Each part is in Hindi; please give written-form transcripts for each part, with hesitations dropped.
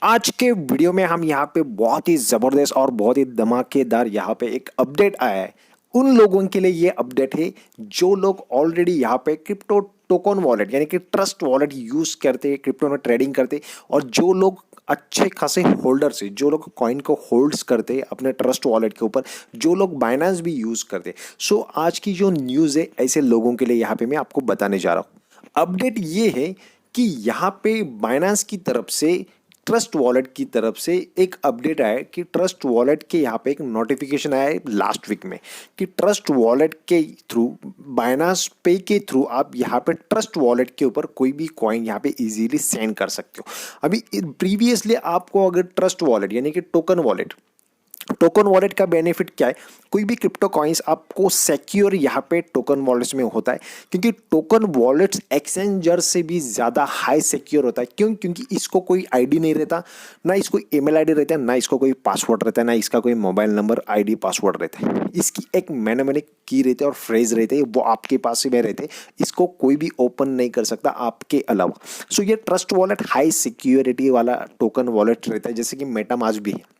आज के वीडियो में हम यहाँ पे बहुत ही ज़बरदस्त और बहुत ही धमाकेदार यहाँ पे एक अपडेट आया है। उन लोगों के लिए ये अपडेट है जो लोग ऑलरेडी यहाँ पे क्रिप्टो टोकन वॉलेट यानी कि ट्रस्ट वॉलेट यूज़ करते, क्रिप्टो में ट्रेडिंग करते और जो लोग अच्छे खासे होल्डर्स है, जो लोग कॉइन को होल्ड्स करते अपने ट्रस्ट वॉलेट के ऊपर, जो लोग बाइनेंस भी यूज़ करते। सो आज की जो न्यूज़ है ऐसे लोगों के लिए यहाँ पे मैं आपको बताने जा रहा हूँ। अपडेट ये है कि यहाँ पे बाइनेंस की तरफ से, ट्रस्ट वॉलेट की तरफ से एक अपडेट आया कि ट्रस्ट वॉलेट के यहाँ पे एक नोटिफिकेशन आया है लास्ट वीक में कि ट्रस्ट वॉलेट के थ्रू, बाइनेंस पे के थ्रू आप यहाँ पे ट्रस्ट वॉलेट के ऊपर कोई भी कॉइन यहाँ पे इजीली सेंड कर सकते हो। अभी प्रीवियसली आपको अगर ट्रस्ट वॉलेट यानी कि टोकन वॉलेट का बेनिफिट क्या है, कोई भी क्रिप्टो कॉइन्स आपको सिक्योर यहाँ पे टोकन वॉलेट्स में होता है, क्योंकि टोकन वॉलेट्स एक्सचेंजर से भी ज़्यादा हाई सिक्योर होता है। क्यों? क्योंकि इसको कोई आईडी नहीं रहता, ना इसको ईमेल आईडी रहता है, ना इसको कोई पासवर्ड रहता है, ना इसका कोई मोबाइल नंबर आईडी पासवर्ड रहता है। इसकी एक मैनेमेटिक की रहती है और फ्रेज रहते हैं, वो आपके पास ही में रहते हैं। इसको कोई भी ओपन नहीं कर सकता आपके अलावा। सो ये ट्रस्ट वॉलेट हाई सिक्योरिटी वाला टोकन वॉलेट रहता है, जैसे कि मेटामास्क भी है।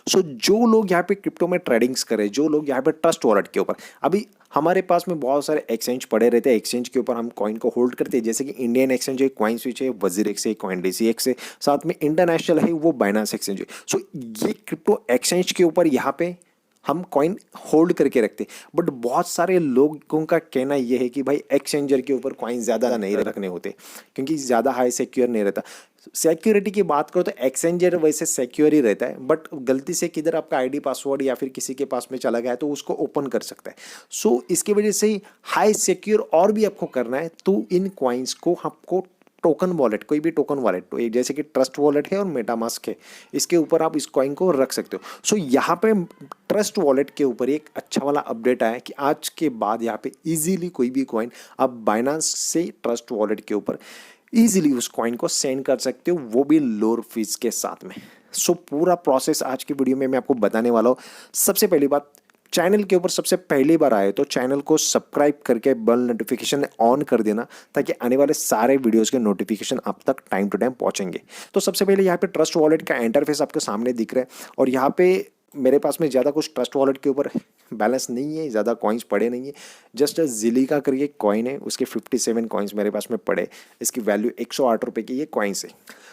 जो लोग यहाँ पे क्रिप्टो में ट्रेडिंग्स करें, जो लोग यहाँ पे ट्रस्ट वॉलेट के ऊपर, अभी हमारे पास में बहुत सारे एक्सचेंज पड़े रहते हैं, एक्सचेंज के ऊपर हम कॉइन को होल्ड करते हैं, जैसे कि इंडियन एक्सचेंज है कॉइन स्विच है, वजीरेक्स है, कॉइनडेसी है, साथ में इंटरनेशनल है वो बाइनेंस एक्सचेंज है। सो ये क्रिप्टो एक्सचेंज के ऊपर यहाँ पे हम कॉइन होल्ड करके रखते, बट बहुत सारे लोगों का कहना यह है कि भाई एक्सचेंजर के ऊपर कॉइन ज़्यादा नहीं रखने होते, क्योंकि ज़्यादा हाई सिक्योर नहीं रहता। सिक्योरिटी की बात करो तो एक्सचेंजर वैसे सिक्योर ही रहता है, बट गलती से किधर आपका आईडी पासवर्ड या फिर किसी के पास में चला गया है तो उसको ओपन कर सकता है। सो इसकी वजह से हाई सिक्योर और भी आपको करना है तो इन कॉइन्स को आपको टोकन वॉलेट, कोई भी टोकन वॉलेट, तो जैसे कि ट्रस्ट वॉलेट है और मेटामास्क है, इसके ऊपर आप इस कॉइन को रख सकते हो। सो यहाँ पे ट्रस्ट वॉलेट के ऊपर एक अच्छा वाला अपडेट आया कि आज के बाद यहाँ पे इजीली कोई भी कॉइन आप बाइनेंस से ट्रस्ट वॉलेट के ऊपर इजीली उस कॉइन को सेंड कर सकते हो, वो भी लोअर फीस के साथ में। सो पूरा प्रोसेस आज की वीडियो में मैं आपको बताने वाला हूँ। सबसे पहली बात, चैनल के ऊपर सबसे पहली बार आए तो चैनल को सब्सक्राइब करके बेल नोटिफिकेशन ऑन कर देना, ताकि आने वाले सारे वीडियोस के नोटिफिकेशन आप तक टाइम टू टाइम पहुंचेंगे। तो सबसे पहले यहाँ पे ट्रस्ट वॉलेट का इंटरफेस आपके सामने दिख रहा है, और यहाँ पे मेरे पास में ज़्यादा कुछ ट्रस्ट वॉलेट के ऊपर बैलेंस नहीं है, ज़्यादा कॉइन्स पड़े नहीं है। जस्ट जिलिका करके कॉइन है, उसके 57 कॉइन्स मेरे पास में पड़े, इसकी वैल्यू 108 रुपये की ये कॉइन्स है।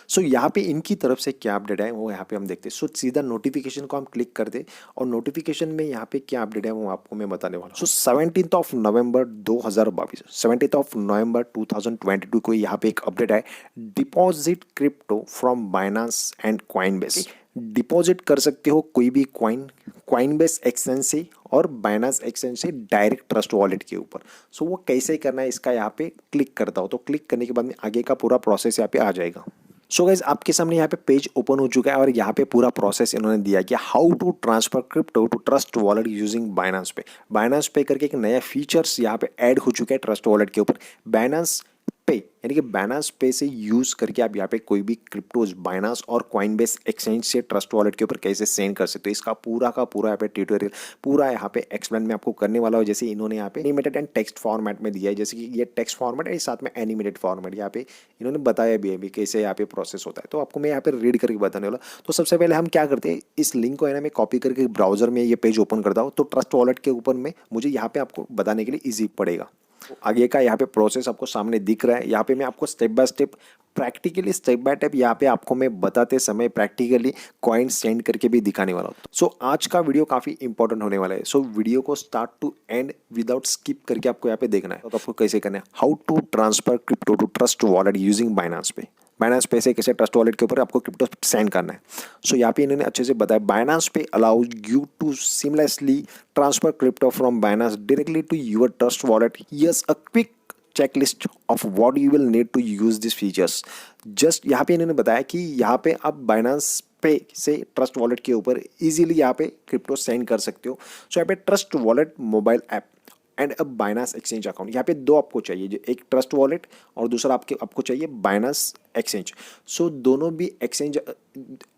सो यहाँ पे इनकी तरफ से क्या अपडेट है वो यहाँ पे हम देखते हैं। सो सीधा नोटिफिकेशन को हम क्लिक कर दे, और नोटिफिकेशन में यहाँ पे क्या अपडेट है वो आपको मैं बताने वाला हूँ। सो 17 नवंबर 2022, 17 नवंबर 2022 को यहाँ पे एक अपडेट है, deposit crypto from Binance and Coinbase. Deposit कर सकते हो कोई भी कॉइनबेस एक्सचेंज से और बाइनेंस एक्सचेंज से डायरेक्ट ट्रस्ट वॉलेट के ऊपर। सो वो कैसे करना है इसका यहाँ पे क्लिक करता हूँ, तो क्लिक करने के बाद में आगे का पूरा प्रोसेस यहाँ पे आ जाएगा। सो गाइज आपके सामने यहाँ पे पेज ओपन हो चुका है, और यहाँ पे पूरा प्रोसेस इन्होंने दिया कि how to transfer crypto to Trust Wallet using Binance Pay. Binance Pay करके एक नया फीचर्स यहाँ पे ऐड हो चुका है ट्रस्ट वॉलेट के ऊपर। बाइनेंस पे यानी कि बाइनेंस पे से यूज करके आप यहाँ पे कोई भी क्रिप्टोज बाइनेंस और कॉइनबेस एक्सचेंज से ट्रस्ट वॉलेट के ऊपर कैसे सेंड कर सकते हो, इसका पूरा का पूरा यहाँ पे ट्यूटोरियल पूरा यहाँ पे एक्सप्लेन मैं आपको करने वाला हूँ। जैसे इन्होंने यहाँ पे एनिमेटेड एंड टेक्स्ट फॉर्मेट में दिया है, जैसे कि ये टेक्स्ट फॉर्मेट है, साथ में एनिमेटेड फॉर्मेट यहाँ पे इन्होंने बताया भी है भी कैसे यहाँ पे प्रोसेस होता है। तो आपको मैं यहाँ पे रीड करके बताने वाला। तो सबसे पहले हम क्या करते हैं, इस लिंक को है ना मैं कॉपी करके ब्राउजर में ये पेज ओपन करता हूँ, तो ट्रस्ट वॉलेट के ऊपर में मुझे यहाँ पे आपको बताने के लिए ईजी पड़ेगा। आगे का यहाँ पे प्रोसेस आपको सामने दिख रहा है। यहाँ पे मैं आपको step by step, practically step by step यहाँ पे आपको मैं बताते समय प्रैक्टिकली कॉइन सेंड करके भी दिखाने वाला हूँ। सो आज का वीडियो काफ़ी इंपॉर्टेंट होने वाला है। सो वीडियो को start to end without skip करके आपको यहाँ पे देखना है। तो आपको कैसे करना है, how to transfer crypto to Trust Wallet using Binance Pay. Binance Pay से कैसे ट्रस्ट वॉलेट के ऊपर आपको क्रिप्टो सेंड करना है। सो यहाँ पे इन्होंने अच्छे से बताया, Binance Pay allow you to seamlessly transfer crypto from Binance directly to your Trust Wallet. Yes a quick checklist of what you will need to use this features. Just यहाँ पे इन्होंने बताया कि यहाँ पे आप बाइनेंस पे से ट्रस्ट वॉलेट के ऊपर इजीली यहाँ पे क्रिप्टो सेंड कर सकते हो। सो यहाँ पे trust Wallet mobile app and a बाइनास exchange account. यहाँ पे दो आपको चाहिए, जो एक ट्रस्ट वॉलेट और दूसरा आपको चाहिए बाइनास एक्सचेंज। सो दोनों भी एक्सचेंज,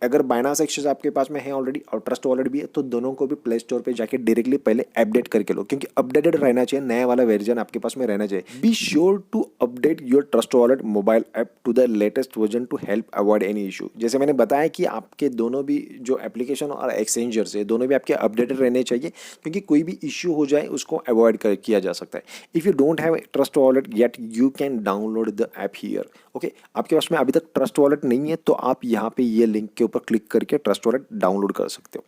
अगर बाइनास एक्सचेंज आपके पास में है ऑलरेडी और ट्रस्ट वॉलेट भी है, तो दोनों को भी प्ले स्टोर पे जाके डायरेक्टली पहले अपडेट करके लो, क्योंकि अपडेटेड रहना चाहिए, नया वाला वर्जन आपके पास में रहना चाहिए। Be sure to update your Trust Wallet mobile app to the latest version to help avoid any issue. जैसे मैंने बताया कि आपके दोनों भी जो एप्लीकेशन और एक्सचेंजर्स है, दोनों भी आपके अपडेटेड रहने चाहिए, क्योंकि कोई भी इश्यू हो जाए उसको अवॉइड किया जा सकता है। If you don't have trust wallet yet, you can download the app here. Okay, आपके पास में अभी तक ट्रस्ट वॉलेट नहीं है तो आप यहाँ पे ये लिंक के ऊपर क्लिक करके ट्रस्ट वॉलेट डाउनलोड कर सकते हो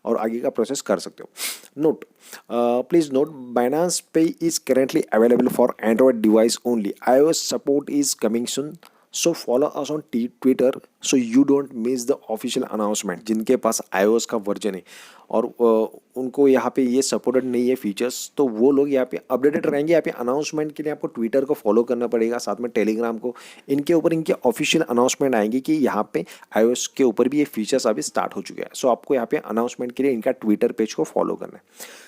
और आगे का प्रोसेस कर सकते हो। नोट, प्लीज नोट, बाइनांस पे is currently available for Android device only. iOS support is coming soon, so follow us on Twitter so you don't miss the official announcement. जिनके पास iOS का वर्जन है और उनको यहाँ पे ये सपोर्टेड नहीं है फीचर्स, तो वो लोग यहाँ पे अपडेटेड रहेंगे। यहाँ पे अनाउंसमेंट के लिए आपको ट्विटर को फॉलो करना पड़ेगा, साथ में टेलीग्राम को। इनके ऊपर इनके ऑफिशियल अनाउंसमेंट आएंगे कि यहाँ पे iOS के ऊपर भी ये फीचर्स अभी स्टार्ट हो चुके हैं। सो आपको यहाँ पे अनाउंसमेंट के लिए इनका ट्विटर पेज को फॉलो करना है।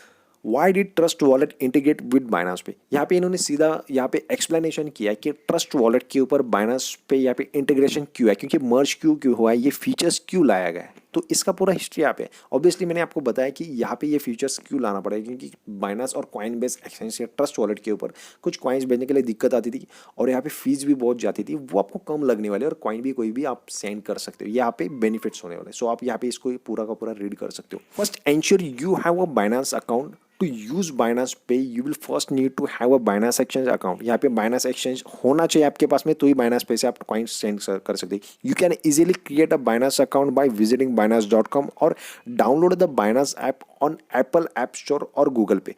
Why did trust wallet integrate with Binance पे, यहाँ पे इन्होंने सीधा यहाँ पे एक्सप्लेनेशन किया कि ट्रस्ट वॉलेट के ऊपर बाइनांस पे यहाँ पे इंटीग्रेशन क्यों है, क्योंकि मर्ज क्यों हुआ है, ये फीचर्स क्यों लाया गया है। तो इसका पूरा हिस्ट्री यहाँ पे ऑब्वियसली मैंने आपको बताया कि यहाँ पे ये फीचर्स क्यों लाना पड़ेगा, क्योंकि बाइनांस और कॉइन बेस एक्सचेंज से ट्रस्ट वॉलेट के ऊपर कुछ कॉइन्स भेजने के लिए दिक्कत आती थी और यहाँ पे फीस भी बहुत जाती थी, वो आपको कम लगने वाले और कॉइन भी कोई भी आप सेंड कर सकते हो, यहाँ पे बेनिफिट्स होने वाले। सो आप यहाँ पे इसको पूरा का पूरा रीड कर सकते हो। First, ensure you have a Binance account. To use Binance Pay, you will first need to have a Binance Exchange account। यहाँ पे Binance Exchange होना चाहिए आपके पास में, तो ही Binance Pay से आप कॉइन सेंड कर सकते हैं। You can easily create a Binance account by visiting binance.com और download the Binance app on Apple App Store और Google Pay।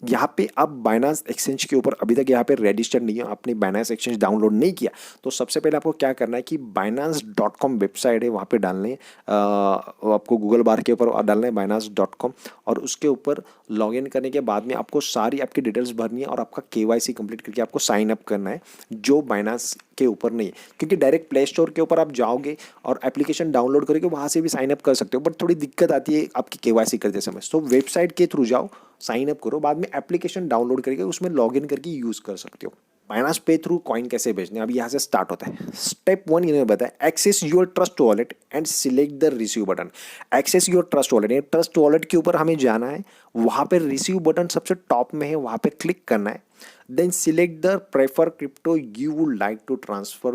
यहाँ पे आप बाइनांस एक्सचेंज के ऊपर अभी तक यहाँ पे रजिस्टर्ड नहीं है, आपने बाइनांस एक्सचेंज डाउनलोड नहीं किया, तो सबसे पहले आपको क्या करना है कि binance.com वेबसाइट है, वहाँ पे डालने आपको गूगल बार के ऊपर डालना है binance.com और उसके ऊपर लॉगिन करने के बाद में आपको सारी आपकी डिटेल्स भरनी है और आपका KYC कंप्लीट करके आपको साइन अप करना है, जो बाइनांस के ऊपर नहीं है। क्योंकि डायरेक्ट प्ले स्टोर के ऊपर आप जाओगे और एप्लीकेशन डाउनलोड करोगे, वहाँ से भी साइन अप कर सकते हो, बट थोड़ी दिक्कत आती है आपकी KYC करते समय। तो वेबसाइट के थ्रू जाओ, साइन अप करो, बाद में एप्लीकेशन डाउनलोड करके उसमें लॉगिन करके यूज़ कर सकते हो। बाइनांस पे थ्रू कॉइन कैसे भेजने, अभी यहाँ से स्टार्ट होता है। स्टेप 1 इन्होंने बताया, access your Trust Wallet and select the receive button. Access your Trust Wallet, ये ट्रस्ट वॉलेट के ऊपर हमें जाना है, वहाँ पे रिसीव बटन सबसे टॉप में है, वहाँ पे क्लिक करना है। Then select the prefer crypto you would like to transfer.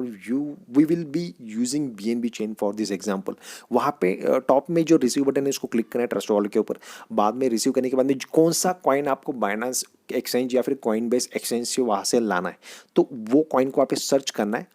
We will be using BNB chain for this example। वहाँ पे टॉप में जो रिसीव बटन है इसको क्लिक करना है ट्रस्ट वॉलेट के ऊपर। बाद में रिसीव करने के बाद में कौन सा कॉइन आपको बाइनांस एक्सचेंज या फिर कॉइन बेस एक्सचेंज से वहाँ से लाना है, तो वो कॉइन को आप सर्च करना है।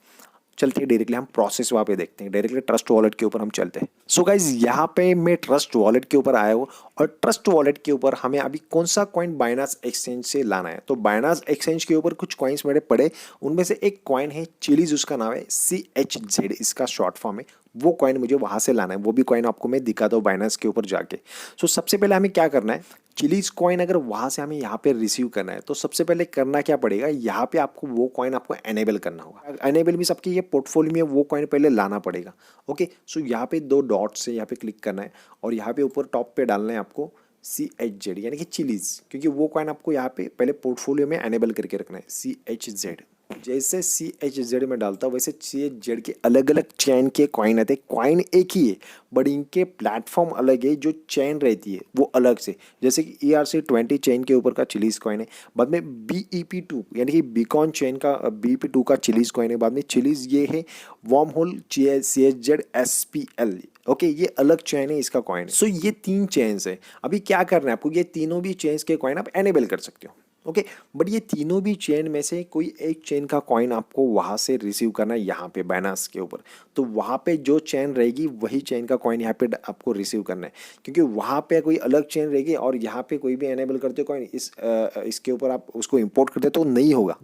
चलते हैं डायरेक्टली हम प्रोसेस वहाँ पे देखते हैं, डायरेक्टली ट्रस्ट वॉलेट के ऊपर हम चलते हैं। सो गाइज, यहाँ पे मैं ट्रस्ट वॉलेट के ऊपर आया हूँ और ट्रस्ट वॉलेट के ऊपर हमें अभी कौन सा कॉइन बाइनांस एक्सचेंज से लाना है। तो बाइनांस एक्सचेंज के ऊपर कुछ कॉइन्स मेरे पड़े, उनमें से एक कॉइन है चिलीज, उसका नाम है CHZ, इसका शॉर्ट फॉर्म है। वो कॉइन मुझे वहाँ से लाना है, वो भी कॉइन आपको मैं दिखाता हूँ बाइनांस के ऊपर जाके। सो सबसे पहले हमें क्या करना है, चिलीज कॉइन अगर वहाँ से हमें यहाँ पे रिसीव करना है, तो सबसे पहले करना क्या पड़ेगा, यहाँ पे आपको वो कॉइन आपको एनेबल करना होगा। एनेबल मींस आपके ये पोर्टफोलियो में वो कॉइन पहले लाना पड़ेगा। ओके, सो यहाँ पे 2 डॉट्स से यहाँ पे क्लिक करना है और यहाँ पे ऊपर टॉप पे डालना है आपको CHZ यानी कि चिलीज, क्योंकि वो कॉइन आपको यहाँ पे पहले पोर्टफोलियो में एनेबल करके रखना है। CHZ, जैसे CHZ में डालता हूँ वैसे CHZ के अलग अलग चेन के कॉइन आते हैं। कॉइन एक ही है बट इनके प्लेटफॉर्म अलग है, जो चेन रहती है वो अलग से। जैसे कि ERC20 चेन के ऊपर का चिलीज कॉइन है, बाद में BEP2 यानी कि बीकॉन चेन का BEP2 का चिलीज कॉइन है, बाद में चिलीज ये है worm hole CHZ SPL। Okay, ये अलग चेन है इसका कॉइन। सो ये 3 चेन्स है। अभी क्या करना है आपको, ये तीनों भी चेन्स के कॉइन आप एनेबल कर सकते हो। ओके, बट ये तीनों भी चेन में से कोई एक चेन का कॉइन आपको वहाँ से रिसीव करना है यहाँ पे बाइनांस के ऊपर। तो वहाँ पे जो चेन रहेगी वही चेन का कॉइन यहाँ पे आपको रिसीव करना है, क्योंकि वहाँ पे कोई अलग चेन रहेगी और यहाँ पे कोई भी एनेबल करते हो कॉइन इसके ऊपर आप उसको इंपोर्ट करते हो तो नहीं होगा।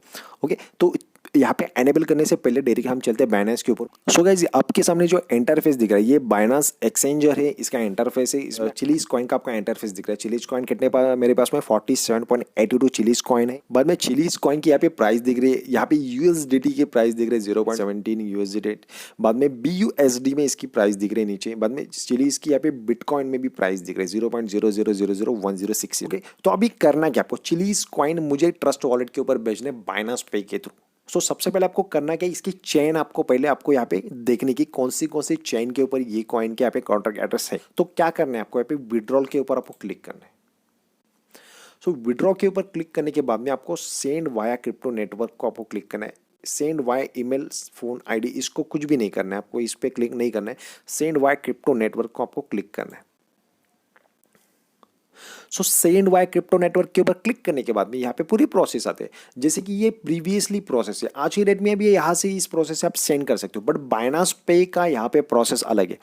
ओके, तो यहाँ पे एनेबल करने से पहले डायरेक्ट हम चलते हैं बाइनेंस के ऊपर। सो गाइस आपके सामने जो इंटरफेस दिख रहा है ये बाइनेंस एक्सचेंजर है, इसका इंटरफेस है। इसमें चिलीज कॉइन का आपका इंटरफेस दिख रहा है। चिलीज कॉइन कितने मेरे पास में 47.82 चिलीज कॉइन है। बाद में चिलीज कॉइन की यहाँ पे प्राइस दिख रही है, यहाँ पे यूएसडीटी की प्राइस दिख रही है 0.17 यूएसडी। बाद में बीयूएसडी में इसकी प्राइस दिख रही है नीचे। बाद में चिलीज की यहाँ पे बिटकॉइन में भी प्राइस दिख रही है 0.0000106। ओके, तो अभी करना क्या आपको, चिलीज कॉइन मुझे ट्रस्ट वॉलेट के ऊपर भेजने बाइनेंस पे के थ्रू। सो सबसे पहले आपको करना क्या है, इसकी चेन आपको पहले आपको यहाँ पे देखने की कौन सी चेन के ऊपर ये कॉइन के यहाँ पे कॉन्ट्रैक्ट एड्रेस है। तो क्या करना है आपको, यहाँ पे विड्रॉल के ऊपर आपको क्लिक करना है। सो विड्रॉ के ऊपर क्लिक करने के बाद में आपको सेंड वाया क्रिप्टो नेटवर्क को आपको क्लिक करना है। Send via email, phone ID, इसको कुछ भी नहीं करना है आपको, इस पर क्लिक नहीं करना है। सेंड वाया क्रिप्टो नेटवर्क को आपको क्लिक करना है। सो सेंड वाया क्रिप्टो नेटवर्क के ऊपर क्लिक करने के बाद में यहाँ पे पूरी प्रोसेस आते हैं। जैसे कि ये प्रीवियसली प्रोसेस है, आज की डेट में भी यहाँ से इस प्रोसेस से आप सेंड कर सकते हो, बट बाइनेंस पे का यहाँ पे प्रोसेस अलग है।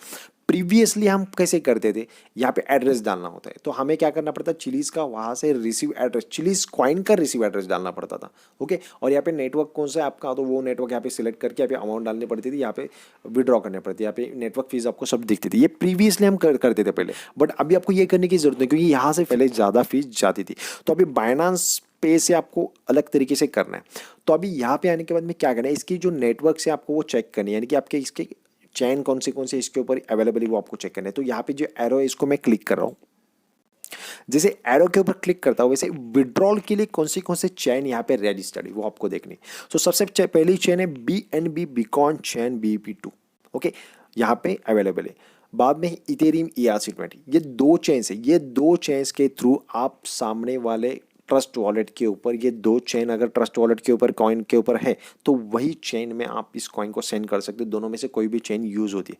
प्रीवियसली हम कैसे करते थे, यहाँ पे एड्रेस डालना होता है, तो हमें क्या करना पड़ता है, चिलीज का वहाँ से रिसीव एड्रेस, चिलीज कॉइन का रिसीव एड्रेस डालना पड़ता था। ओके, और यहाँ पे नेटवर्क कौन सा है आपका, तो वो नेटवर्क यहाँ पे सिलेक्ट करके यहाँ पे अमाउंट डालनी पड़ती थी, यहाँ पे विड्रॉ करनी पड़ती थी, यहाँ पे नेटवर्क फीस आपको सब दिखती थी। ये प्रीवियसली हम करते थे पहले, बट अभी आपको ये करने की जरूरत नहीं, क्योंकि यहाँ से पहले ज़्यादा फीस जाती थी। तो अभी बाइनेंस पे से आपको अलग तरीके से करना है। तो अभी यहाँ पे आने के बाद में क्या करना है, इसकी जो नेटवर्क से आपको वो चेक करनी है, यानी कि आपके इसके चैन कौन से इसके ऊपर अवेलेबल है वो आपको चेक करना है। तो यहाँ पे जो एरो है इसको मैं क्लिक कर रहा हूँ। जैसे एरो के ऊपर क्लिक करता हूँ वैसे विड्रॉल के लिए कौन से चैन यहाँ पे रजिस्टर्ड है वो आपको देखनी। तो सबसे पहली चैन है BNB बीकॉन चैन BEP2। ओके, यहाँ पे अवेलेबल है। बाद में इथेरियम ERC20, ये दो चेन्स है। ये दो चेन्स के थ्रू आप सामने वाले ट्रस्ट वॉलेट के ऊपर, ये दो चेन अगर ट्रस्ट वॉलेट के ऊपर कॉइन के ऊपर है तो वही चेन में आप इस कॉइन को सेंड कर सकते हो। दोनों में से कोई भी चेन यूज होती है।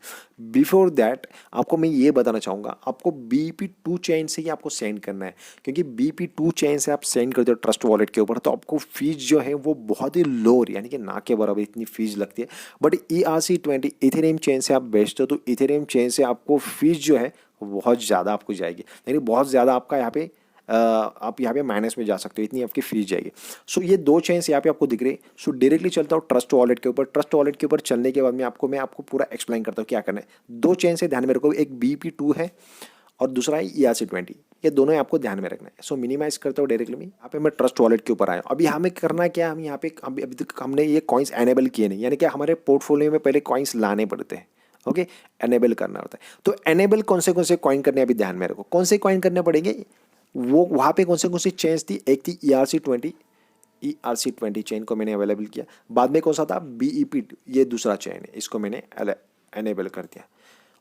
बिफोर दैट आपको मैं ये बताना चाहूँगा, आपको BEP2 चेन से ही आपको सेंड करना है, क्योंकि BEP2 चेन से आप सेंड करते हो ट्रस्ट वॉलेट के ऊपर तो आपको फीस जो है वो बहुत ही लो, यानी कि ना के बराबर इतनी फीस लगती है। बट ERC20 इथेरियम चेन से आप बेचते हो तो इथेरियम चेन से आपको फीस जो है बहुत ज़्यादा आपको जाएगी, यानी बहुत ज़्यादा आपका यहाँ पे आप यहाँ पे माइनस में जा सकते हो, इतनी आपकी फीस जाएगी। सो ये दो चेन्स यहाँ पे आपको दिख रही है। सो डायरेक्टली चलता हूँ ट्रस्ट वॉलेट के ऊपर। ट्रस्ट वॉलेट के ऊपर चलने के बाद में मैं आपको पूरा एक्सप्लेन करता हूँ क्या करना है। दो चेन से ध्यान में रखो, एक BEP2 है और दूसरा है ERC20, ये दोनों आपको ध्यान में रखना है। सो मिनिमाइज करता हूँ डायरेक्टली में, यहाँ पे मैं ट्रस्ट वॉलेट के ऊपर आया हूँ। अभी हमें करना क्या, हम यहाँ पे अभी तक हमने ये कॉइन्स एनेबल किए नहीं, यानी कि हमारे पोर्टफोलियो में पहले कॉइन्स लाने पड़ते हैं। ओके, एनेबल करना होता है। तो एनेबल कौन से कॉइन करने अभी ध्यान में रखो, कौन से कॉइन करने पड़ेंगे वो वहाँ पे कौन सी चेन्स थी। एक थी ERC20 चेन को मैंने अवेलेबल किया। बाद में कौन सा था BEP2, ये दूसरा चेन है, इसको मैंने एनेबल कर दिया।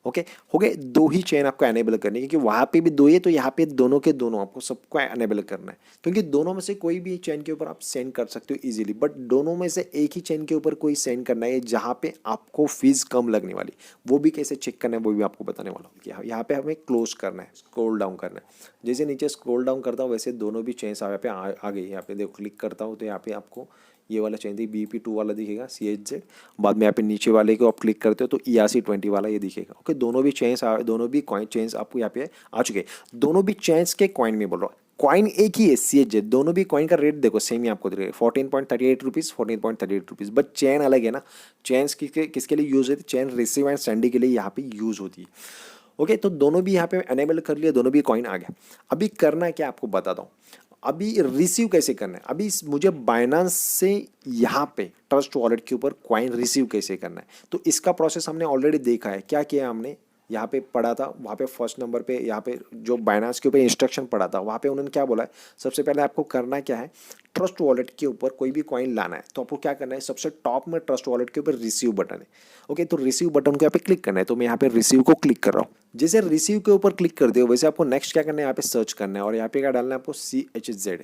ओके, हो गए दो ही चेन आपको एनेबल करनी है, क्योंकि वहाँ पे भी दो ही है तो यहाँ पे दोनों के दोनों आपको सबको एनेबल करना है, क्योंकि दोनों में से कोई भी चेन के ऊपर आप सेंड कर सकते हो इजीली। बट दोनों में से एक ही चेन के ऊपर कोई सेंड करना है जहाँ पे आपको फीस कम लगने वाली, वो भी कैसे चेक करना है वो भी आपको बताने वाला हूँ। यहाँ पे हमें क्लोज करना है, स्क्रॉल डाउन करना है। जैसे नीचे स्क्रॉल डाउन करता हूँ वैसे दोनों भी चेन्स यहाँ पे आ गई। यहाँ पे देखो क्लिक करता हूँ तो यहाँ पे आपको ये वाला चेन थी BEP2 वाला दिखेगा CHZ। बाद में यहाँ पे नीचे वाले को आप क्लिक करते हो तो ERC20 वाला ये दिखेगा। ओके, दोनों भी चेन्स, दोनों भी कॉइन चेन्स आपको यहाँ पे आ चुके हैं। दोनों भी चेन्स के कॉइन में बोल रहा हूँ, कॉइन एक ही है CHZ। दोनों भी कॉइन का रेट देखो सेम ही आपको दिख रहा है 14.38 रुपीज़, 14.38 रुपीज़, बट चेन अलग है ना। चेन्स किसके लिए यूज़ होती है, चेन रिसीव एंड सेंडी के लिए यहाँ पे यूज़ होती है। ओके, तो दोनों भी यहाँ पे एनेबल कर लिया, दोनों भी कॉइन आ गया। अभी करना क्या आपको बताता हूँ। अभी रिसीव कैसे करना है, अभी मुझे बाइनेंस से यहाँ पे ट्रस्ट वॉलेट के ऊपर कॉइन रिसीव कैसे करना है, तो इसका प्रोसेस हमने ऑलरेडी देखा है। क्या किया हमने, यहाँ पे पढ़ा था, वहाँ पे फर्स्ट नंबर पे यहाँ पे जो बाइनेंस के ऊपर इंस्ट्रक्शन पढ़ा था वहाँ पे उन्होंने क्या बोला है, सबसे पहले आपको करना क्या है, ट्रस्ट वॉलेट के ऊपर कोई भी कॉइन लाना है तो आपको क्या करना है, सबसे टॉप में ट्रस्ट वॉलेट के ऊपर रिसीव बटन है। ओके, तो रिसीव बटन को यहाँ पे क्लिक करना है। तो मैं यहाँ पे रिसीव को क्लिक कर रहा हूँ। जैसे रिसीव के ऊपर क्लिक करते हो वैसे आपको नेक्स्ट क्या करना है, यहाँ पे सर्च करना है और यहाँ पे क्या डालना है आपको CHZ।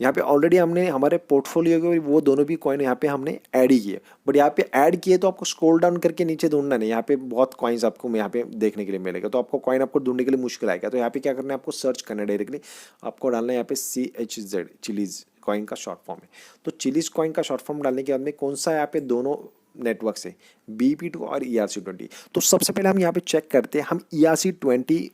यहाँ पे ऑलरेडी हमने हमारे पोर्टफोलियो के वो दोनों भी कॉइन यहाँ पे हमने ऐड ही किए, बट यहाँ पे ऐड किए तो आपको स्क्रॉल डाउन करके नीचे ढूंढना नहीं। यहाँ पे बहुत कॉइन्स आपको यहाँ पे देखने के लिए मिलेगा, तो आपको कॉइन आपको ढूंढने के लिए मुश्किल आएगा। तो यहाँ पे क्या करना है, आपको सर्च करना है डायरेक्टली, आपको डालना है यहाँ पे CHZ, चिलीज कॉइन का शॉर्ट फॉर्म है। तो चिलीज कॉइन का शॉर्ट फॉर्म डालने के बाद में कौन सा यहाँ पे दोनों नेटवर्क से BEP2 और ERC20। तो सबसे पहले हम यहाँ पे चेक करते हैं, हम ERC20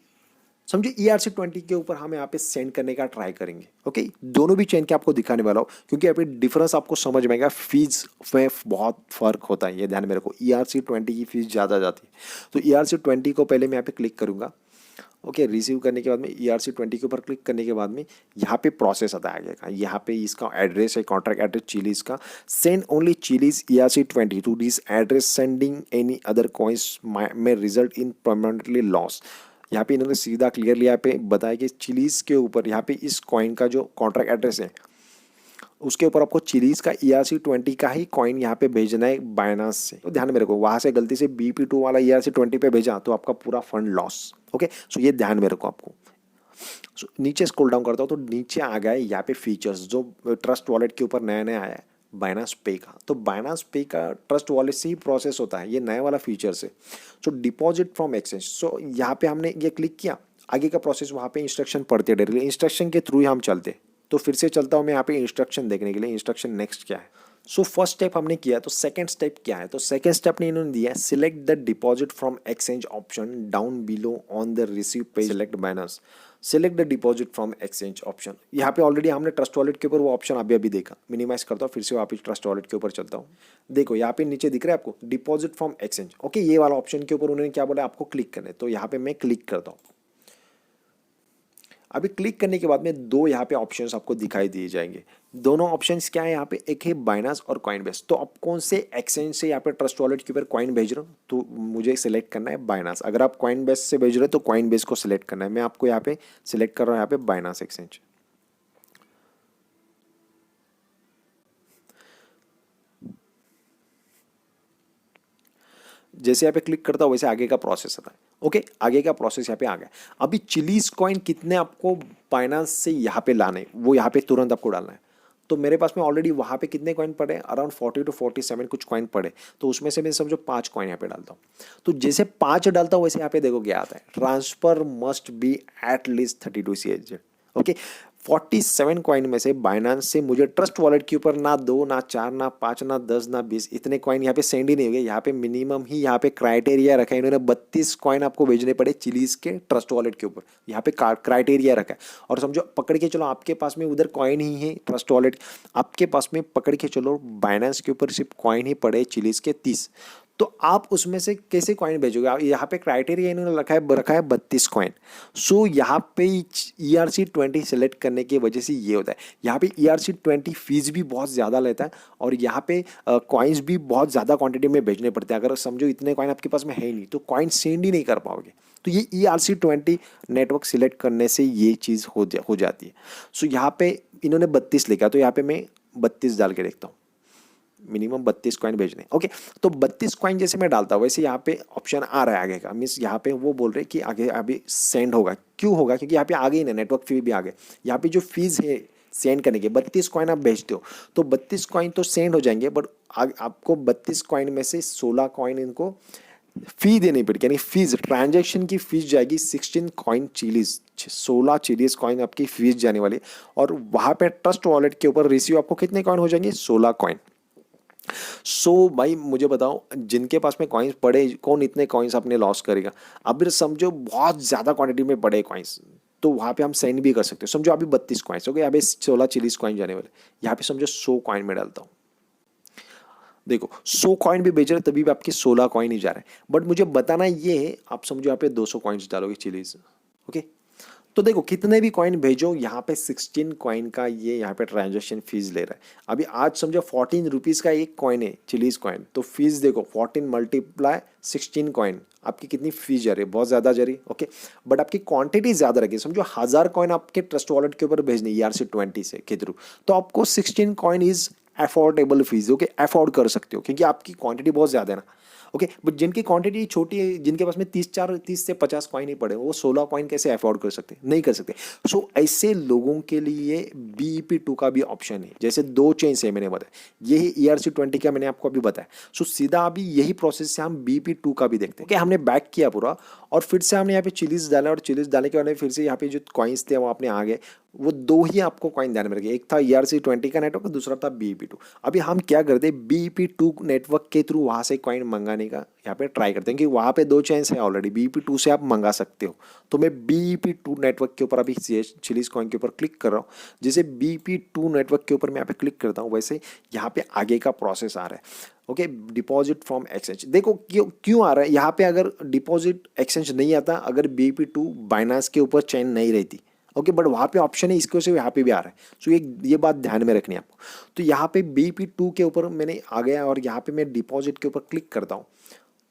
समझो ERC20 के ऊपर हम यहाँ पे सेंड करने का ट्राई करेंगे। ओके, दोनों भी चेन के आपको दिखाने वाला हूँ, क्योंकि यहाँ पे डिफरेंस आपको समझ में आएगा। फीस में बहुत फर्क होता है, ये ध्यान में रखो। ERC20 की फीस ज़्यादा जाती है। तो ERC20 को पहले मैं यहाँ पे क्लिक करूँगा। ओके, रिसीव करने के बाद में ERC20 के ऊपर क्लिक करने के बाद में यहाँ पे प्रोसेस आता है आगे का। यहाँ पे इसका एड्रेस है, कॉन्ट्रैक्ट एड्रेस चिलीज का। Send only Chiliz ERC20 to this address, sending any other coins में रिजल्ट इन परमानेंटली लॉस। यहाँ पे इन्होंने सीधा क्लियरली यहाँ पे बताया कि चिलीज के ऊपर यहाँ पे इस कॉइन का जो कॉन्ट्रैक्ट एड्रेस है उसके ऊपर आपको चिलीज का ERC20 का ही कॉइन यहाँ पे भेजना है बाइनांस से। तो ध्यान में रखो, वहां से गलती से BP2 वाला ERC20 पे भेजा तो आपका पूरा फंड लॉस। ओके, सो ये ध्यान में रखो आपको। नीचे स्क्रॉल डाउन करता हूँ तो नीचे आ गया है यहाँ पे फीचर्स, जो ट्रस्ट वॉलेट के ऊपर नया नया आया है, बाइनांस पे का। तो बाइनांस पे का ट्रस्ट वॉलेट से ही प्रोसेस होता है, ये नया वाला फीचर है। सो डिपॉजिट फ्रॉम एक्सचेंज, सो यहाँ पे हमने ये क्लिक किया, आगे का प्रोसेस वहाँ पे इंस्ट्रक्शन पढ़ते डायरेक्टली, इंस्ट्रक्शन के थ्रू ही हम चलते। तो फिर से चलता हूँ मैं यहाँ पे इंस्ट्रक्शन देखने के लिए, इंस्ट्रक्शन नेक्स्ट क्या है। सो फर्स्ट स्टेप हमने किया, तो सेकंड स्टेप क्या है। तो सेकंड स्टेप ने इन्होंने दिया है, select the deposit from exchange option down below on the receive page, select Binance, select the deposit from exchange option. यहाँ पे ऑलरेडी हमने ट्रस्ट वॉलेट के ऊपर वो ऑप्शन अभी देखा। मिनिमाइज करता हूँ, फिर से वापस ट्रस्ट वॉलेट के ऊपर चलता हूँ। देखो यहाँ पे नीचे दिख रहा है आपको डिपॉजिट फ्रॉम एक्सचेंज। ओके, ये वाला ऑप्शन के ऊपर उन्होंने क्या बोला, आपको क्लिक करना है। तो यहाँ पे मैं क्लिक करता हूँ। अभी क्लिक करने के बाद में दो यहाँ पे ऑप्शंस आपको दिखाई दिए जाएंगे। दोनों ऑप्शंस क्या है यहाँ पे, एक है बाइनांस और कॉइनबेस। तो आप कौन से एक्सचेंज से यहाँ पे ट्रस्ट वॉलेट के ऊपर कॉइन भेज रहे हो, तो मुझे सिलेक्ट करना है बाइनांस। अगर आप कॉइनबेस से भेज रहे हो तो कॉइनबेस को सिलेक्ट करना है। मैं आपको यहाँ पे सिलेक्ट कर रहा हूँ यहाँ पे बाइनांस एक्सचेंज। जैसे यहाँ पे क्लिक करता हूँ वैसे आगे का प्रोसेस आता है। ओके, आगे का प्रोसेस यहाँ पे आ गया। अभी चिलीज कॉइन कितने आपको बाइनांस से यहाँ पे लाने, वो यहाँ पे तुरंत आपको डालना है। तो मेरे पास में ऑलरेडी वहाँ पे कितने कॉइन पड़े, अराउंड 40 to 47 कुछ कॉइन पड़े। तो उसमें से मैं समझो 5 कॉइन यहाँ पे डालता हूँ। तो जैसे 5 डालता हूँ वैसे यहाँ पे देखो क्या आता है, transfer must be at least 32 CHZ। Okay, 47 coin में से बाइनांस से मुझे ट्रस्ट वॉलेट के ऊपर ना 2 ना 4 ना 5 ना 10 ना 20 इतने कॉइन यहाँ पे सेंड ही नहीं हो गए। यहाँ पे मिनिमम ही यहाँ पे क्राइटेरिया रखा है इन्होंने, 32 कॉइन आपको भेजने पड़े चिलीज के ट्रस्ट वॉलेट के ऊपर। यहाँ पे क्राइटेरिया रखा है। और समझो पकड़ के चलो आपके पास में उधर कॉइन ही है ट्रस्ट वॉलेट, आपके पास में पकड़ के चलो बाइनांस के ऊपर सिर्फ कॉइन ही पड़े चिलीज के 30। तो आप उसमें से कैसे कॉइन भेजोगे। यहाँ पे क्राइटेरिया इन्होंने रखा है 32 कॉइन। सो यहाँ पे ERC20 सेलेक्ट करने की वजह से ये होता है। यहाँ पे ERC20 फीस भी बहुत ज़्यादा लेता है और यहाँ पे कॉइन्स भी बहुत ज़्यादा क्वांटिटी में भेजने पड़ते हैं। अगर समझो इतने कॉइन आपके पास में है ही नहीं तो कॉइन सेंड ही नहीं कर पाओगे। तो ये ERC20 नेटवर्क सिलेक्ट करने से ये चीज़ हो जाती है। सो यहाँ पे इन्होंने 32 लिखा, तो यहाँ पे मैं 32 डाल के देखता हूँ, मिनिमम 32 कॉइन भेजने। ओके, तो 32 कॉइन जैसे मैं डालता हूँ वैसे यहाँ पे ऑप्शन आ रहा है आगे का। मीन्स यहाँ पे वो बोल रहे हैं कि आगे अभी सेंड होगा। क्यों होगा, क्योंकि यहाँ पे आगे ही ना नेटवर्क फी भी आ गए। यहाँ पे जो फीस है सेंड करने के 32 कॉइन आप भेजते हो तो 32 कॉइन तो सेंड हो जाएंगे, बट आपको 32 कॉइन में से 16 कॉइन इनको फी देनी पड़ेगी। यानी फीस, ट्रांजेक्शन की फीस जाएगी 16 कॉइन चिलीज, 16 चिलीज कॉइन आपकी फीस जाने वाली। और वहाँ पे ट्रस्ट वॉलेट के ऊपर रिसीव आपको कितने कॉइन हो जाएंगे, 16 कॉइन। भाई मुझे बताओ जिनके पास में कॉइन्स पड़े, कौन इतने कॉइन्स अपने लॉस करेगा। अब समझो बहुत ज़्यादा क्वांटिटी में पड़े कॉइन्स, तो वहाँ पे हम सेंड भी कर सकते हो। समझो अभी 32 कॉइन्स हो गए, अभी 16 चिलीज कॉइन जाने वाले। यहाँ पे समझो 100 कॉइन में डालता हूँ, देखो 100 कॉइन भी भेज रहे तभी भी आपके 16 कॉइन ही जा रहे हैं। बट मुझे बताना ये है, आप समझो यहाँ पे 200 कॉइन्स डालोगे चिलीज। ओके, तो देखो कितने भी कॉइन भेजो यहाँ पे 16 कॉइन का ये यहाँ पे ट्रांजेक्शन फीस ले रहा है। अभी आज समझो 14 रुपीज़ का एक कॉइन है चिलीज कॉइन, तो फीस देखो 14 × 16 कॉइन आपकी कितनी फीस जा रही है, बहुत ज़्यादा जा रही है। ओके, बट आपकी क्वांटिटी ज़्यादा रखी, समझो 1000 कॉइन आपके ट्रस्ट वॉलेट के ऊपर भेजने ERC20 से के थ्रू, तो आपको 16 coin is affordable fees. Okay, afford कर सकते हो क्योंकि आपकी क्वांटिटी बहुत ज़्यादा है ना। ओके, बट जिनकी क्वांटिटी छोटी है, जिनके पास में 30 से 50 कॉइन ही पड़े, वो 16 कॉइन कैसे अफोर्ड कर सकते, नहीं कर सकते। सो ऐसे लोगों के लिए BEP2 का भी ऑप्शन है। जैसे 2 चेन्स है मैंने बताया, यही ERC20 का मैंने आपको अभी बताया। सो सीधा अभी यही प्रोसेस से हम BEP2 का भी देखते हैं। ओके, हमने बैक किया पूरा और फिर से हमने यहाँ पे चिलीज डाला और चिलीज डालने के बाद फिर से यहाँ पे जो कॉइन्स थे वो अपने आ गए। वो दो ही आपको कॉइन ध्यान में रखिए, एक था ERC20 का नेटवर्क, दूसरा था BEP2। अभी हम क्या करते हैं, BEP2 नेटवर्क के थ्रू वहाँ से कॉइन मंगाने का यहाँ पे ट्राई करते हैं, कि वहाँ पे दो चेन्स है ऑलरेडी, BEP2 से आप मंगा सकते हो। तो मैं BEP2 नेटवर्क के ऊपर अभी चिलीज कॉइन के ऊपर क्लिक कर रहा हूँ। जैसे BEP2 नेटवर्क के ऊपर मैं यहाँ पे क्लिक करता हूँ, वैसे यहाँ पे आगे का प्रोसेस आ रहा है। ओके, डिपॉजिट फ्रॉम एक्सचेंज, देखो क्यों क्यों आ रहा है यहाँ पे। अगर डिपॉजिट एक्सचेंज नहीं आता, अगर BEP2 बाइनांस के ऊपर चेन नहीं रहती, ओके, बट वहाँ पे ऑप्शन है, इसके से यहाँ पे भी आ रहा है। सो ये बात ध्यान में रखनी है आपको। तो यहाँ पे BEP2 के ऊपर मैंने आ गया और यहाँ पे मैं डिपॉजिट के ऊपर क्लिक करता हूँ।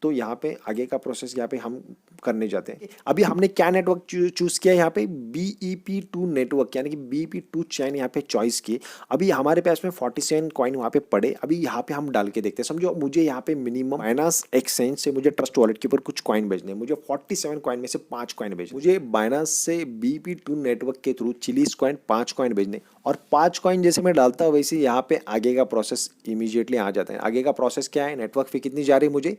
तो यहाँ पे आगे का प्रोसेस यहाँ पे हम करने जाते हैं। अभी हमने क्या नेटवर्क चूज किया है यहाँ पे, BEP2 नेटवर्क, यानी कि BEP2 चैन यहाँ पे चॉइस की। अभी हमारे पास में 47 कॉइन वहाँ पे पड़े, अभी यहाँ पे हम डाल के देखते हैं। समझो मुझे यहाँ पे मिनिमम बाइनांस एक्सचेंज से मुझे ट्रस्ट वॉलेट के ऊपर कुछ कॉइन भेजने हैं, मुझे 47 कॉइन में से 5 कॉइन भेजने, मुझे बाइनांस से BEP2 नेटवर्क के थ्रू चिलीज कॉइन 5 कॉइन भेजने, और 5 कॉइन जैसे मैं डालता हूँ वैसे यहाँ पे आगे का प्रोसेस इमीडिएटली आ जाता है। आगे का प्रोसेस क्या है, नेटवर्क फी कितनी जा रही है मुझे,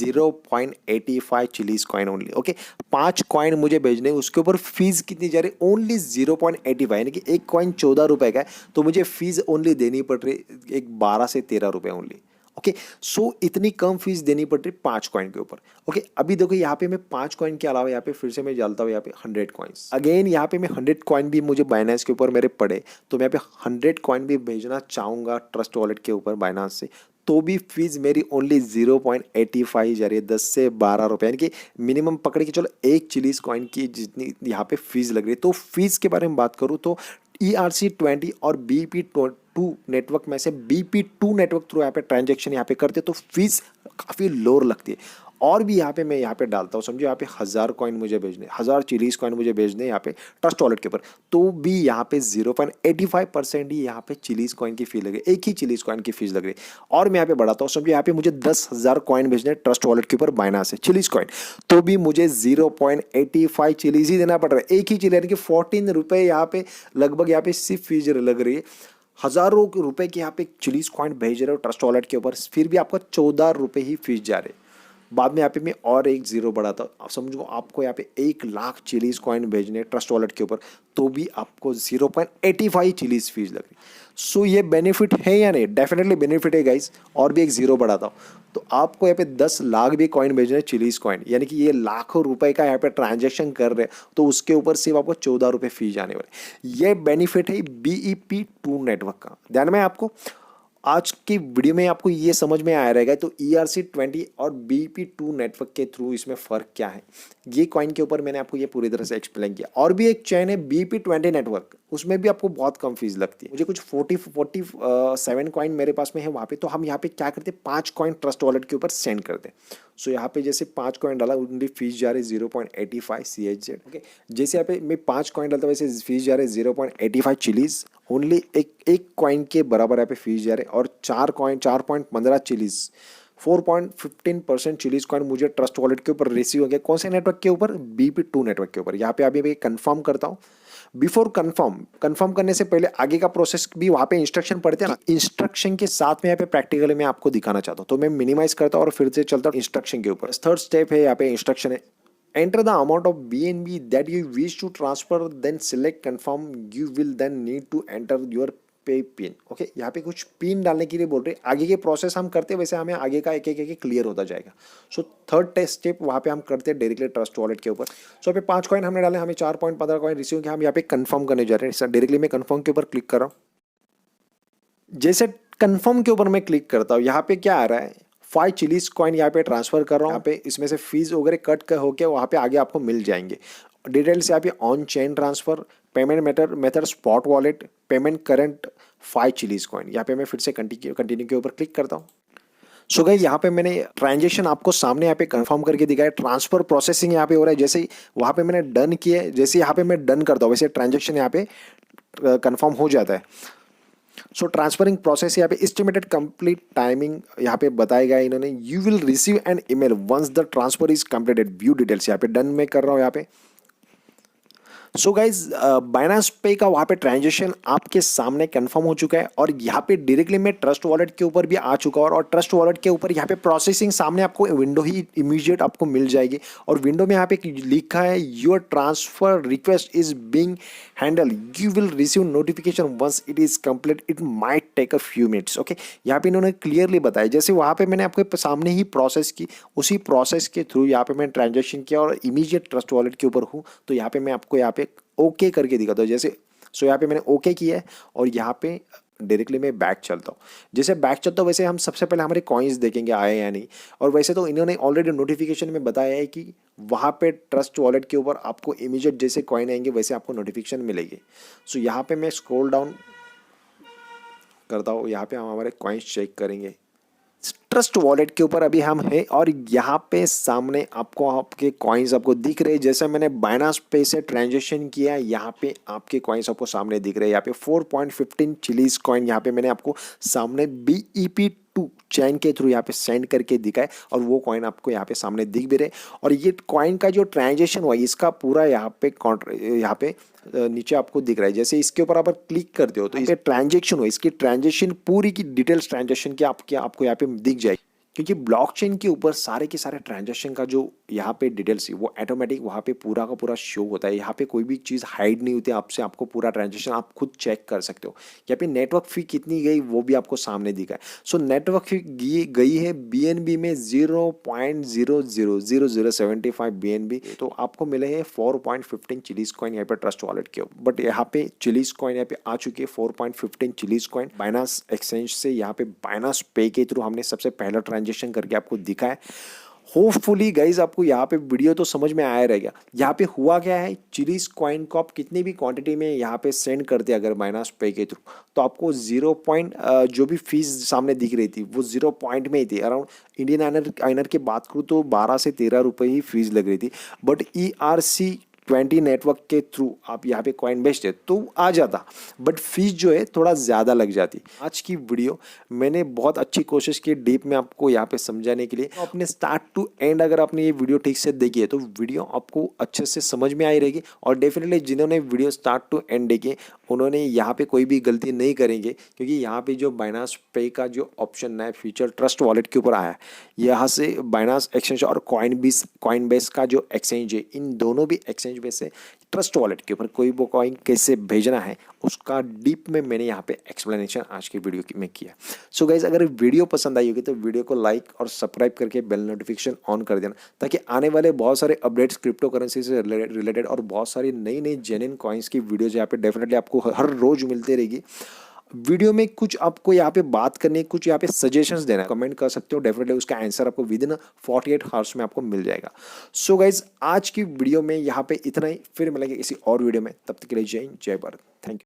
0.85 chillies coin only. Okay, 5 coin मुझे भेजने, उसके ऊपर फीस कितनी जा रही है, ओनली 0.85, यानी कि एक कॉइन 14 रुपए का है, तो मुझे फीस ओनली देनी पड़ रही एक 12 से 13 रुपए ओनली। ओके, सो इतनी कम फीस देनी पड़ रही 5 कॉइन के ऊपर। ओके, अभी देखो यहाँ पे मैं 5 कॉइन के अलावा यहाँ पे फिर से मैं डालता हूँ यहाँ पे 100 कॉइन्स। अगेन यहाँ पे मैं 100 कॉइन भी मुझे बाइनांस के ऊपर मेरे पड़े, तो मैं यहाँ पे 100 कॉइन भी भेजना चाहूँगा ट्रस्ट वॉलेट के ऊपर बाइनांस से, तो भी फीस मेरी ओनली 0.85 जा रही है, 10 से 12 रुपये, यानी कि मिनिमम पकड़ के चलो एक चिलीज कॉइन की जितनी यहाँ पे फीस लग रही है। तो फीस के बारे में बात करूँ तो ERC20 और BEP2 नेटवर्क में से BEP2 नेटवर्क थ्रू यहाँ पे ट्रांजेक्शन यहाँ पे करते तो फीस काफ़ी लोअर लगती है। और भी यहाँ पे मैं यहाँ पे डालता हूँ, समझो यहाँ पे 1000 कॉइन मुझे भेजने, 1000 चिलीज कॉइन मुझे भेजने यहाँ पे ट्रस्ट वॉलेट के ऊपर, तो भी यहाँ पे 0.85% ही यहाँ पे चिलीज कॉइन की फी लग रही है, एक ही चिलीज कॉइन की फीस लग रही है। और मैं यहाँ पे बढ़ाता हूँ, समझो यहाँ पे मुझे 10,000 कॉइन भेजने ट्रस्ट वॉलेट के ऊपर बाइनांस से चिलीज कॉइन, तो भी मुझे 0.85 चिलीज ही देना पड़ रहा है, एक ही चिली, यानी कि 14 रुपये यहाँ पे लगभग यहाँ पे सिर्फ फीस लग रही है। हज़ारों रुपए की यहाँ पे चिलीज कॉइन भेज रहे हो ट्रस्ट वॉलेट के ऊपर, फिर भी आपका 14 रुपये ही फीस जा रहे। बाद में यहाँ पे मैं और एक जीरो बढ़ाता हूँ, आप समझो आपको यहाँ पे 1 लाख चिलीज कॉइन भेजने ट्रस्ट वॉलेट के ऊपर, तो भी आपको 0.85 चिलीज फीस लग रही। सो ये बेनिफिट है या नहीं, डेफिनेटली बेनिफिट है गाइस। और भी एक जीरो बढ़ाता हूँ, तो आपको यहाँ पे 10 लाख भी कॉइन भेजने चिलीज कॉइन, यानी कि ये लाखों रुपए का यहाँ पे ट्रांजेक्शन कर रहे हैं, तो उसके ऊपर सिर्फ आपको 14 रुपये फीस जाने वाले। ये बेनिफिट है BEP2 नेटवर्क का, ध्यान में आपको। आज की वीडियो में आपको ये समझ में आया रहेगा, तो ERC20 और BEP2 नेटवर्क के थ्रू इसमें फ़र्क क्या है, ये कॉइन के ऊपर मैंने आपको ये पूरी तरह से एक्सप्लेन किया। और भी एक चैन है BEP20 नेटवर्क, उसमें भी आपको बहुत कम फीस लगती है। मुझे कुछ 47 कॉइन मेरे पास में है वहाँ पे, तो हम यहाँ पे क्या करते हैं, 5 कॉइन ट्रस्ट वॉलेट के ऊपर सेंड करते हैं। सो यहाँ पे जैसे 5 कॉइन डाला, उनकी फीस जा रही है 0.85 CHZ। ओके, जैसे यहाँ पे मैं 5 कॉइन डालता हूँ, वैसे फीस जा रहे 0.85 चिलीज ओनली, एक कॉइन के बराबर यहाँ पे फीस जा रहे। और 4.15 चिलीज, 4.15% चिलीज कॉइन मुझे ट्रस्ट वॉलेट के ऊपर रिसीव हो गया। कौन से नेटवर्क के ऊपर, BEP2 नेटवर्क के ऊपर। यहाँ पे अभी मैं कंफर्म करता हूँ। बिफोर कंफर्म करने से पहले आगे का प्रोसेस भी वहाँ पे इंस्ट्रक्शन पढ़ते हैं ना, इंस्ट्रक्शन के साथ में यहाँ पे प्रैक्टिकली मैं आपको दिखाना चाहता हूँ। तो मैं मिनिमाइज करता हूँ और फिर से चलता हूँ इंस्ट्रक्शन के ऊपर। थर्ड स्टेप है, यहाँ पे इंस्ट्रक्शन है, enter the amount of BNB that you wish to transfer, then select confirm, you will then need to enter your पे पिन। ओके, यहाँ पे कुछ पिन डालने के लिए बोल रहे हैं। आगे के प्रोसेस हम करते हैं वैसे हमें आगे का एक एक क्लियर होता जाएगा। सो थर्ड टेस्ट स्टेप वहाँ पे हम करते हैं डायरेक्टली ट्रस्ट वॉलेट के ऊपर। सो यहाँ पे 5 कॉइन हमने डाले, हमें 4.15 कॉइन रिसीव किया, हम यहाँ पे कंफर्म करने जा रहे हैं। डायरेक्टली मैं कंफर्म के ऊपर क्लिक कर रहा हूँ। जैसे कंफर्म के ऊपर मैं क्लिक करता हूँ, यहाँ पे क्या आ रहा है, 5 चिलीज कॉइन यहाँ पे ट्रांसफर कर रहा हूँ। यहाँ पे इसमें से फीस वगैरह कट होके वहाँ पे आगे आपको मिल जाएंगे डिटेल्स। यहाँ पे on chain transfer, payment method spot wallet, payment current 5 chillies coin. यहाँ पे मैं फिर से कंटिन्यू के ऊपर क्लिक करता हूँ। सो गाइस, यहाँ पे मैंने ट्रांजेक्शन आपको सामने यहाँ पे कंफर्म करके दिखाया, ट्रांसफर प्रोसेसिंग यहाँ पे हो रहा है। जैसे वहाँ पे मैंने डन किया है, जैसे यहाँ पे मैं डन करता हूँ वैसे ट्रांजेक्शन यहाँ पे कंफर्म हो जाता है। सो ट्रांसफरिंग प्रोसेस यहाँ पे एस्टिमेटेड कंप्लीट टाइमिंग यहाँ पे बताया गया इन्होंने। You will receive an email once the transfer is completed, view details. यहाँ पे डन में कर रहा हूँ यहाँ पे। सो गाइज बाइनांस पे का वहाँ पे ट्रांजेक्शन आपके सामने कंफर्म हो चुका है और यहाँ पे डायरेक्टली मैं ट्रस्ट वॉलेट के ऊपर भी आ चुका हूँ और ट्रस्ट वॉलेट के ऊपर यहाँ पे प्रोसेसिंग सामने आपको विंडो ही इमीडिएट आपको मिल जाएगी और विंडो में यहाँ पे लिखा है your transfer request is being handle, you will receive notification once it is complete, it might take a few minutes. Okay, यहाँ पे इन्होंने क्लियरली बताया जैसे वहाँ पे मैंने आपके सामने ही प्रोसेस की, उसी प्रोसेस के थ्रू यहाँ पे मैंने ट्रांजेक्शन किया और इमीडिएट ट्रस्ट वॉलेट के ऊपर हूँ। तो यहाँ पे मैं आपको यहाँ पे ओके करके दिखाता हूँ जैसे। सो यहाँ पे मैंने ओके किया है और यहाँ पे डायरेक्टली मैं बैक चलता हूँ। जैसे बैक चलता हूँ वैसे हम सबसे पहले हमारे कॉइन्स देखेंगे आए या नहीं। और वैसे तो इन्होंने ऑलरेडी नोटिफिकेशन में बताया है कि वहाँ पे ट्रस्ट वॉलेट के ऊपर आपको इमीडिएट जैसे कॉइन आएंगे वैसे आपको नोटिफिकेशन मिलेगी। सो यहाँ पे मैं स्क्रॉल डाउन करता हूँ, यहाँ पे हम हमारे कॉइन्स चेक करेंगे। ट्रस्ट वॉलेट के ऊपर अभी हम हैं और यहाँ पे सामने आपको आपके कॉइन्स आपको दिख रहे हैं। जैसे मैंने बाइनांस पे से ट्रांजेक्शन किया, यहाँ पे आपके कॉइन्स आपको सामने दिख रहे हैं। यहाँ पे 4.15 चिलीज कॉइन यहाँ पे मैंने आपको सामने BEP2 चैन के थ्रू यहाँ पे सेंड करके दिखाए और वो कॉइन आपको यहाँ पे सामने दिख भी रहे। और ये कॉइन का जो ट्रांजेक्शन हुआ इसका पूरा यहाँ पे नीचे आपको दिख रहा है। जैसे इसके ऊपर आप क्लिक करते हो तो इसे ट्रांजेक्शन हुआ, इसकी ट्रांजेक्शन पूरी की डिटेल्स ट्रांजेक्शन की आपको यहाँ पे दिख जाएगी, क्योंकि ब्लॉकचेन के ऊपर सारे के सारे ट्रांजेक्शन का जो यहाँ पे डिटेल्स है वो ऑटोमेटिक वहाँ पे पूरा का पूरा शो होता है। यहाँ पे कोई भी चीज़ हाइड नहीं होती आपसे, आपको पूरा ट्रांजेक्शन आप खुद चेक कर सकते हो। यहाँ पे नेटवर्क फी कितनी गई वो भी आपको सामने दिखा है। सो नेटवर्क फी गई है BNB में 0.000075 BNB, तो आपको मिले हैं 4.15 चिलीज कॉइन यहाँ पे ट्रस्ट वॉलेट के। बट यहाँ पे चिलीज कॉइन यहाँ पे आ चुकी है 4.15 चिलीज कॉइन बाइनांस एक्सचेंज से। यहाँ पे बाइनांस पे के थ्रू हमने सबसे पहला ट्रांजेक्शन करके आपको दिखा है। होपफुली गाइज आपको यहाँ पे वीडियो तो समझ में आया रहेगा। यहाँ पे हुआ क्या है, चिलीज कॉइन को आप कितनी भी क्वांटिटी में यहाँ पे सेंड करते अगर बाइनांस पे के थ्रू तो आपको 0 पॉइंट जो भी फीस सामने दिख रही थी वो 0 पॉइंट में ही थी। अराउंड इंडियन आइनर की बात करूँ तो 12 से 13 रुपये ही फीस लग रही थी। बट ERC20 नेटवर्क के थ्रू आप यहाँ पे कॉइन बेचते तो आ जाता, बट फीस जो है थोड़ा ज़्यादा लग जाती। आज की वीडियो मैंने बहुत अच्छी कोशिश की डीप में आपको यहाँ पे समझाने के लिए। तो अपने स्टार्ट टू एंड अगर आपने ये वीडियो ठीक से देखी है तो वीडियो आपको अच्छे से समझ में आई रहेगी। और डेफिनेटली जिन्होंने वीडियो स्टार्ट टू एंड देखी उन्होंने यहाँ पे कोई भी गलती नहीं करेंगे, क्योंकि यहाँ पे जो बाइनांस पे का जो ऑप्शन नया फीचर ट्रस्ट वॉलेट के ऊपर आया है, यहाँ से बाइनांस एक्सचेंज और कॉइनबेस का जो एक्सचेंज है, इन दोनों भी एक्सचेंज में से ट्रस्ट वॉलेट के ऊपर कोई वो कॉइन कैसे भेजना है उसका डीप में मैंने यहाँ पे एक्सप्लेनेशन आज की वीडियो में किया। सो गाइज अगर वीडियो पसंद आई होगी तो वीडियो को लाइक और सब्सक्राइब करके बेल नोटिफिकेशन ऑन कर देना, ताकि आने वाले बहुत सारे अपडेट्स क्रिप्टो करेंसी से रिलेटेड और बहुत सारी नई नई जेन्युइन कॉइन्स की वीडियोज यहाँ पे डेफिनेटली आपको हर रोज मिलती रहेगी। वीडियो में कुछ आपको यहाँ पे बात करनी है, कुछ यहाँ पे सजेशंस देना है, कमेंट कर सकते हो। डेफिनेटली उसका आंसर आपको विद इन 48 आवर्स में आपको मिल जाएगा। सो गाइज आज की वीडियो में यहाँ पे इतना ही, फिर मिलेंगे किसी और वीडियो में, तब तक के लिए जय हिंद जय भारत, थैंक यू।